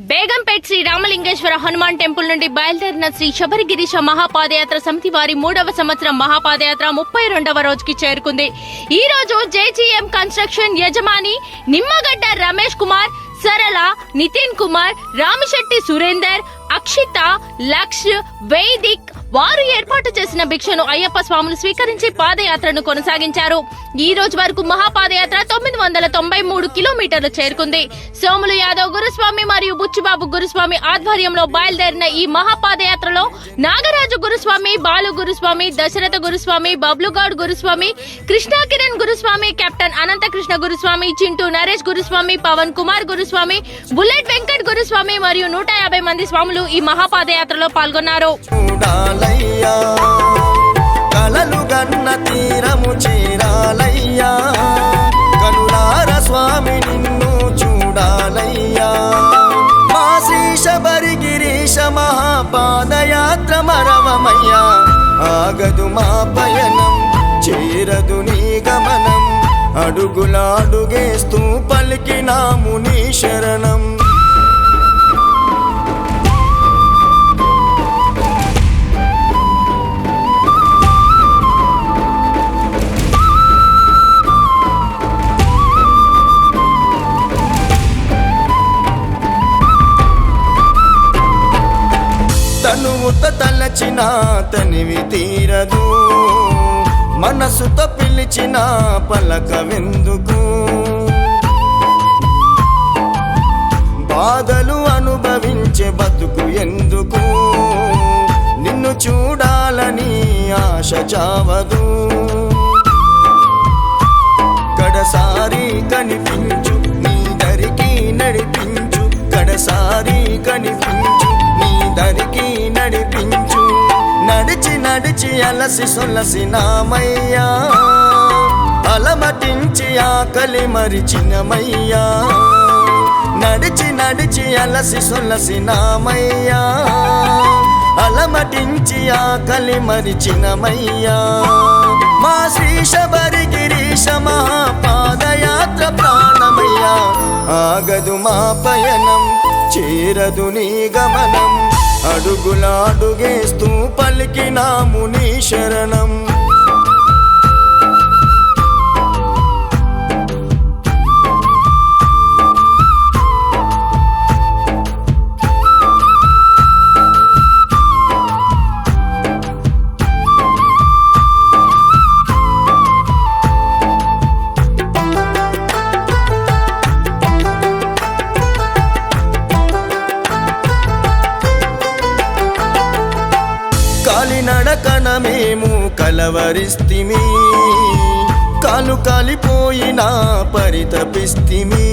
Begumpet Shri Ramalingeswara Hanuman temple నుండి బయలుదేరిన శ్రీ శబరిగిరీశ మహాపాదయాత్ర సమితి వారి 3వ సంవత్సరం మహాపాదయాత్ర 32వ రోజుకి చేరుకుంది. ఈ రోజు జేజీఎం కన్స్ట్రక్షన్ యజమాని నిమ్మగడ్డ రమేష్ కుమార్, సరళ, నితిన్ కుమార్, రామిశెట్టి సురేందర్, అక్షిత, లక్ష్, వైదిక్ వారు ఏర్పాటు చేసిన భిక్షను అయ్యప్ప స్వాములు స్వీకరించి పాదయాత్రను కొనసాగించారు. ఈ రోజు వరకు మహాపాదయాత్ర 993 కిలోమీటర్లు చేరుకుంది. సోములు యాదవ్ గురుస్వామి మరియు బుచ్చిబాబు గురుస్వామి ఆధ్వర్యంలో బయలుదేరిన ఈ మహాపాదయాత్రలో నాగరాజు గురుస్వామి, బాలు గురుస్వామి, దశరథ గురుస్వామి, బబ్లుగౌడ్ గురుస్వామి, కృష్ణా కిరణ్ గురుస్వామి, కెప్టెన్ అనంతకృష్ణ గురుస్వామి, చింటూ నరేష్ గురుస్వామి, పవన్ కుమార్ గురుస్వామి, బుల్లెట్ వెంకట్ గురుస్వామి మరియు 150 మంది స్వాములు ఈ మహాపాదయాత్రలో పాల్గొన్నారు. కలలు గన్న తీరము చేరాలయ్యా, కనులార స్వామి నిన్ను చూడాలయ్యా. మా శ్రీ శబరిగిరీశ మహాపాదయాత్ర మరవమయ్యా, ఆగదు మా పయనం, చేరదు నీ గమనం, అడుగులాడుగేస్తూ పలికినాము నీ శరణం. తనువుత తలచిన తనివి తీరదు, మనసుతో పిలిచిన పలకవెందుకు, బాధలు అనుభవించే బతుకు ఎందుకు, నిన్ను చూడాలని ఆశ చావదు. కడసారి కనిపించు, నీ దరికి నడిపించు, కడసారి కనిపించు, నీ దరికి నడిపించు. నడిచి నడిచి అలసి సొలసినామయ్యా, అలమటించి ఆకలి మరిచినమయ్యా. నడిచి నడిచి అలసి సొలసినామయ్యా, అలమటించి ఆకలి మరిచినమయ్యా. మా శ్రీ శబరిగిరీశ మహాపాదయాత్ర ప్రాణమయ్యా, ఆగదు మా పయనం, చేరదు నీ గమనం, అడుగులాడుగేస్తూ పలికినాము నీ శరణం. కాలినడకన మేము కలవరిస్తిమి, కాలు కాలిపోయినా పరితపిస్తిమి.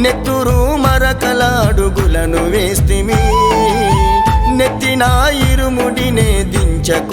నెత్తురు మరకల అడుగులను వేస్తిమి, నెత్తిన ఇరుముడినే దించకుండా